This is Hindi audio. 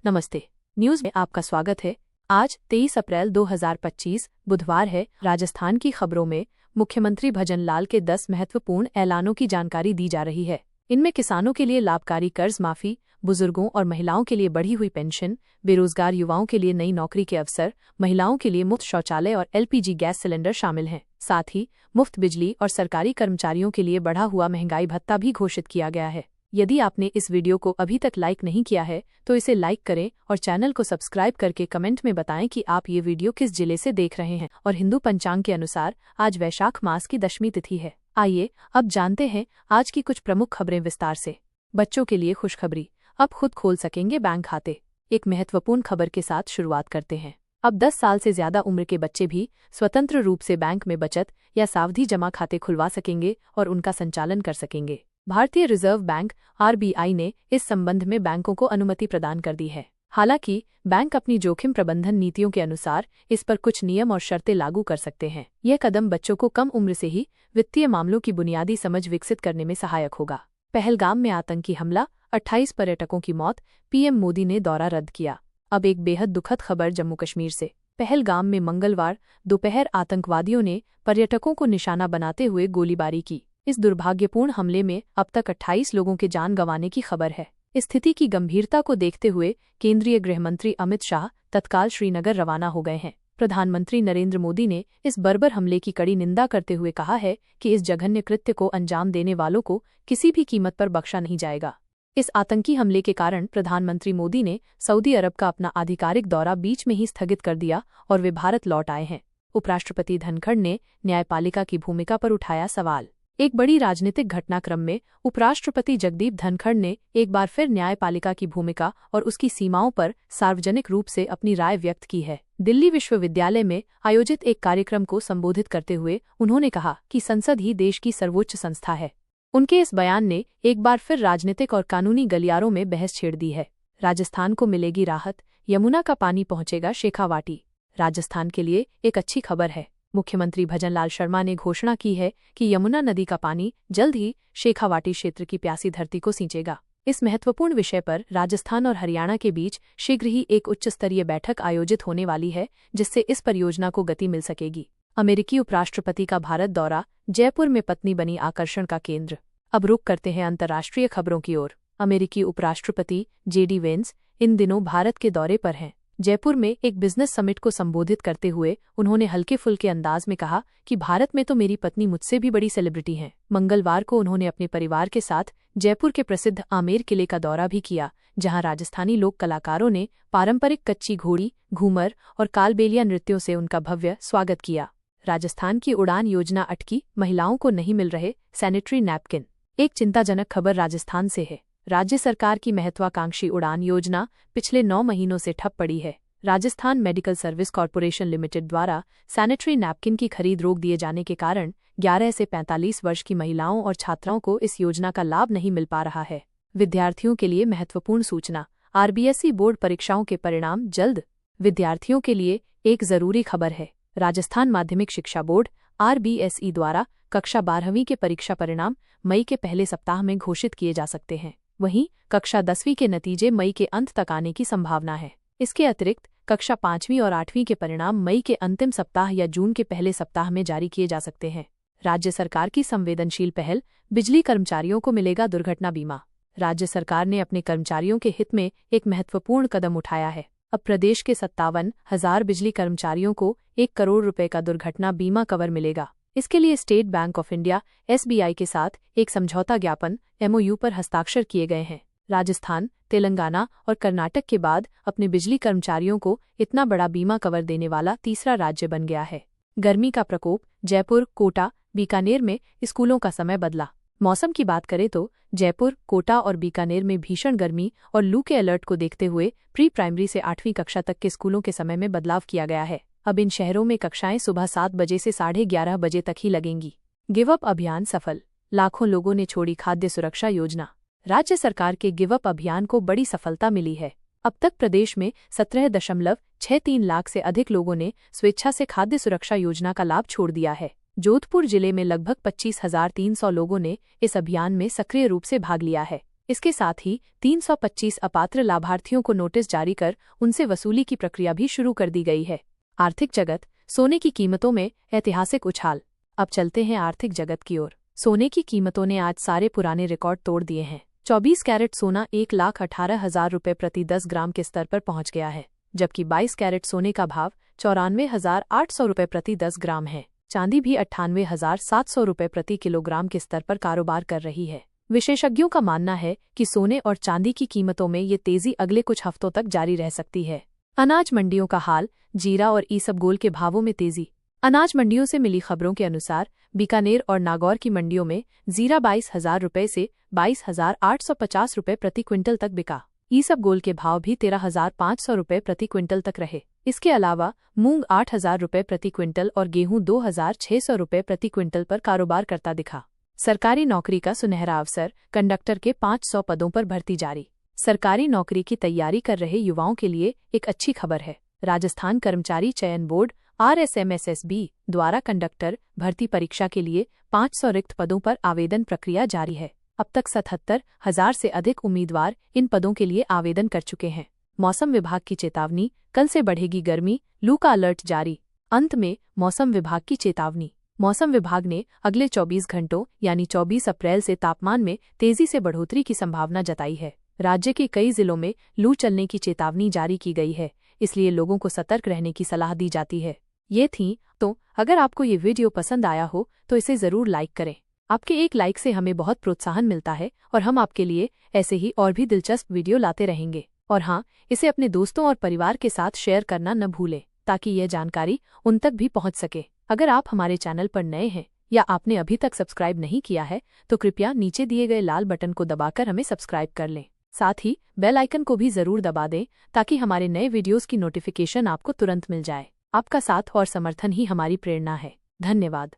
नमस्ते। न्यूज में आपका स्वागत है। आज 23 अप्रैल 2025 बुधवार है। राजस्थान की खबरों में मुख्यमंत्री भजन लाल के 10 महत्वपूर्ण ऐलानों की जानकारी दी जा रही है। इनमें किसानों के लिए लाभकारी कर्ज माफी, बुजुर्गों और महिलाओं के लिए बढ़ी हुई पेंशन, बेरोजगार युवाओं के लिए नई नौकरी के अवसर, महिलाओं के लिए मुफ्त शौचालय और LPG गैस सिलेंडर शामिल हैं। साथ ही मुफ्त बिजली और सरकारी कर्मचारियों के लिए बढ़ा हुआ महंगाई भत्ता भी घोषित किया गया है। यदि आपने इस वीडियो को अभी तक लाइक नहीं किया है तो इसे लाइक करें और चैनल को सब्सक्राइब करके कमेंट में बताएं कि आप ये वीडियो किस जिले से देख रहे हैं। और हिंदू पंचांग के अनुसार आज वैशाख मास की दशमी तिथि है। आइए अब जानते हैं आज की कुछ प्रमुख खबरें विस्तार से। बच्चों के लिए खुशखबरी, अब खुद खोल सकेंगे बैंक खाते। एक महत्वपूर्ण खबर के साथ शुरुआत करते हैं। अब 10 साल से ज्यादा उम्र के बच्चे भी स्वतंत्र रूप से बैंक में बचत या सावधि जमा खाते खुलवा सकेंगे और उनका संचालन कर सकेंगे। भारतीय रिजर्व बैंक RBI ने इस संबंध में बैंकों को अनुमति प्रदान कर दी है। हालांकि बैंक अपनी जोखिम प्रबंधन नीतियों के अनुसार इस पर कुछ नियम और शर्तें लागू कर सकते हैं। यह कदम बच्चों को कम उम्र से ही वित्तीय मामलों की बुनियादी समझ विकसित करने में सहायक होगा। पहलगाम में आतंकी हमला, 28 पर्यटकों की मौत, PM मोदी ने दौरा रद्द किया। अब एक बेहद दुखद खबर जम्मू कश्मीर से। पहलगाम में मंगलवार दोपहर आतंकवादियों ने पर्यटकों को निशाना बनाते हुए गोलीबारी की। इस दुर्भाग्यपूर्ण हमले में अब तक 28 लोगों के जान गंवाने की खबर है। स्थिति की गंभीरता को देखते हुए केंद्रीय गृह मंत्री अमित शाह तत्काल श्रीनगर रवाना हो गए हैं। प्रधानमंत्री नरेंद्र मोदी ने इस बर्बर हमले की कड़ी निंदा करते हुए कहा है कि इस जघन्य कृत्य को अंजाम देने वालों को किसी भी कीमत पर बख्शा नहीं जाएगा। इस आतंकी हमले के कारण प्रधानमंत्री मोदी ने सऊदी अरब का अपना आधिकारिक दौरा बीच में ही स्थगित कर दिया और वे भारत लौट आए हैं। उपराष्ट्रपति धनखड़ ने न्यायपालिका की भूमिका पर उठाया सवाल। एक बड़ी राजनीतिक घटनाक्रम में उपराष्ट्रपति जगदीप धनखड़ ने एक बार फिर न्यायपालिका की भूमिका और उसकी सीमाओं पर सार्वजनिक रूप से अपनी राय व्यक्त की है। दिल्ली विश्वविद्यालय में आयोजित एक कार्यक्रम को संबोधित करते हुए उन्होंने कहा कि संसद ही देश की सर्वोच्च संस्था है। उनके इस बयान ने एक बार फिर राजनीतिक और कानूनी गलियारों में बहस छेड़ दी है। राजस्थान को मिलेगी राहत, यमुना का पानी पहुंचेगा शेखावाटी। राजस्थान के लिए एक अच्छी खबर है। मुख्यमंत्री भजन लाल शर्मा ने घोषणा की है कि यमुना नदी का पानी जल्द ही शेखावाटी क्षेत्र की प्यासी धरती को सींचेगा। इस महत्वपूर्ण विषय पर राजस्थान और हरियाणा के बीच शीघ्र ही एक उच्च स्तरीय बैठक आयोजित होने वाली है, जिससे इस परियोजना को गति मिल सकेगी। अमेरिकी उपराष्ट्रपति का भारत दौरा, जयपुर में पत्नी बनी आकर्षण का केंद्र। अब रुख करते हैं अंतर्राष्ट्रीय खबरों की ओर। अमेरिकी उपराष्ट्रपति JD वेंस इन दिनों भारत के दौरे पर हैं। जयपुर में एक बिजनेस समिट को संबोधित करते हुए उन्होंने हल्के फुल्के अंदाज में कहा कि भारत में तो मेरी पत्नी मुझसे भी बड़ी सेलिब्रिटी हैं। मंगलवार को उन्होंने अपने परिवार के साथ जयपुर के प्रसिद्ध आमेर किले का दौरा भी किया, जहां राजस्थानी लोक कलाकारों ने पारंपरिक कच्ची घोड़ी, घूमर और कालबेलिया नृत्यों से उनका भव्य स्वागत किया। राजस्थान की उड़ान योजना अटकी, महिलाओं को नहीं मिल रहे सैनिटरी नैपकिन। एक चिंताजनक खबर राजस्थान से है। राज्य सरकार की महत्वाकांक्षी उड़ान योजना पिछले 9 महीनों से ठप पड़ी है। Rajasthan medical service corporation limited द्वारा सैनिटरी नैपकिन की खरीद रोक दिए जाने के कारण 11 से 45 वर्ष की महिलाओं और छात्राओं को इस योजना का लाभ नहीं मिल पा रहा है। विद्यार्थियों के लिए महत्वपूर्ण सूचना, RBSE बोर्ड परीक्षाओं के परिणाम जल्द। विद्यार्थियों के लिए एक जरूरी खबर है। राजस्थान माध्यमिक शिक्षा बोर्ड RBSE द्वारा कक्षा 12वीं के परीक्षा परिणाम मई के पहले सप्ताह में घोषित किए जा सकते हैं। वहीं कक्षा 10वीं के नतीजे मई के अंत तक आने की संभावना है। इसके अतिरिक्त कक्षा 5वीं और 8वीं के परिणाम मई के अंतिम सप्ताह या जून के पहले सप्ताह में जारी किए जा सकते हैं। राज्य सरकार की संवेदनशील पहल, बिजली कर्मचारियों को मिलेगा दुर्घटना बीमा। राज्य सरकार ने अपने कर्मचारियों के हित में एक महत्वपूर्ण कदम उठाया है। अब प्रदेश के 57,000 बिजली कर्मचारियों को 1 करोड़ रुपए का दुर्घटना बीमा कवर मिलेगा। इसके लिए state bank of India SBI के साथ एक समझौता ज्ञापन MOU पर हस्ताक्षर किए गए हैं। राजस्थान, तेलंगाना और कर्नाटक के बाद अपने बिजली कर्मचारियों को इतना बड़ा बीमा कवर देने वाला तीसरा राज्य बन गया है। गर्मी का प्रकोप, जयपुर, कोटा, बीकानेर में स्कूलों का समय बदला। मौसम की बात करें तो जयपुर, कोटा और बीकानेर में भीषण गर्मी और लू के अलर्ट को देखते हुए प्री प्राइमरी से 8वीं कक्षा तक के स्कूलों के समय में बदलाव किया गया है। अब इन शहरों में कक्षाएं सुबह 7 बजे से 11:30 बजे तक ही लगेंगी। गिव अप अभियान सफल, लाखों लोगों ने छोड़ी खाद्य सुरक्षा योजना। राज्य सरकार के गिव अप अभियान को बड़ी सफलता मिली है। अब तक प्रदेश में 17.63 लाख से अधिक लोगों ने स्वेच्छा से खाद्य सुरक्षा योजना का लाभ छोड़ दिया है। जोधपुर जिले में लगभग 25,300 लोगों ने इस अभियान में सक्रिय रूप से भाग लिया है। इसके साथ ही 325 अपात्र लाभार्थियों को नोटिस जारी कर उनसे वसूली की प्रक्रिया भी शुरू कर दी गई है। आर्थिक जगत, सोने की कीमतों में ऐतिहासिक उछाल। अब चलते हैं आर्थिक जगत की ओर। सोने की कीमतों ने आज सारे पुराने रिकॉर्ड तोड़ दिए हैं। 24 कैरेट सोना 1,18,000 रुपये प्रति 10 ग्राम के स्तर पर पहुंच गया है, जबकि 22 कैरेट सोने का भाव 94,800 रुपये प्रति 10 ग्राम है। चांदी भी 98,700 रुपये प्रति किलोग्राम के स्तर पर कारोबार कर रही है। विशेषज्ञों का मानना है कि सोने और चांदी की कीमतों में ये तेजी अगले कुछ हफ्तों तक जारी रह सकती है। अनाज मंडियों का हाल। जीरा और ईसबगोल के भावों में तेजी। अनाज मंडियों से मिली खबरों के अनुसार बीकानेर और नागौर की मंडियों में जीरा 22,000 रुपये से 22,850 रुपये प्रति क्विंटल तक बिका। ईसबगोल के भाव भी 13,500 रुपये प्रति क्विंटल तक रहे। इसके अलावा मूंग 8,000 रुपये प्रति क्विंटल और गेहूं 2,600 रुपये प्रति क्विंटल पर कारोबार करता दिखा। सरकारी नौकरी का सुनहरा अवसर। कंडक्टर के 500 पदों पर भर्ती जारी। सरकारी नौकरी की तैयारी कर रहे युवाओं के लिए एक अच्छी खबर है। राजस्थान कर्मचारी चयन बोर्ड RSMSSB द्वारा कंडक्टर भर्ती परीक्षा के लिए 500 रिक्त पदों पर आवेदन प्रक्रिया जारी है। अब तक 77,000 से अधिक उम्मीदवार इन पदों के लिए आवेदन कर चुके हैं। मौसम विभाग की चेतावनी। कल से बढ़ेगी गर्मी, लू का अलर्ट जारी। अंत में मौसम विभाग की चेतावनी। मौसम विभाग ने अगले 24 घंटों यानी 24 अप्रैल से तापमान में तेजी से बढ़ोतरी की संभावना जताई है। राज्य के कई जिलों में लू चलने की चेतावनी जारी की गई है, इसलिए लोगों को सतर्क रहने की सलाह दी जाती है। ये थी तो अगर आपको ये वीडियो पसंद आया हो तो इसे जरूर लाइक करें। आपके एक लाइक से हमें बहुत प्रोत्साहन मिलता है और हम आपके लिए ऐसे ही और भी दिलचस्प वीडियो लाते रहेंगे। और हाँ, इसे अपने दोस्तों और परिवार के साथ शेयर करना न भूलें ताकि यह जानकारी उन तक भी पहुंच सके। अगर आप हमारे चैनल पर नए हैं या आपने अभी तक सब्सक्राइब नहीं किया है तो कृपया नीचे दिए गए लाल बटन को दबाकर हमें सब्सक्राइब कर लें। साथ ही बेल आइकन को भी जरूर दबा दें ताकि हमारे नए वीडियोस की नोटिफिकेशन आपको तुरंत मिल जाए। आपका साथ और समर्थन ही हमारी प्रेरणा है। धन्यवाद।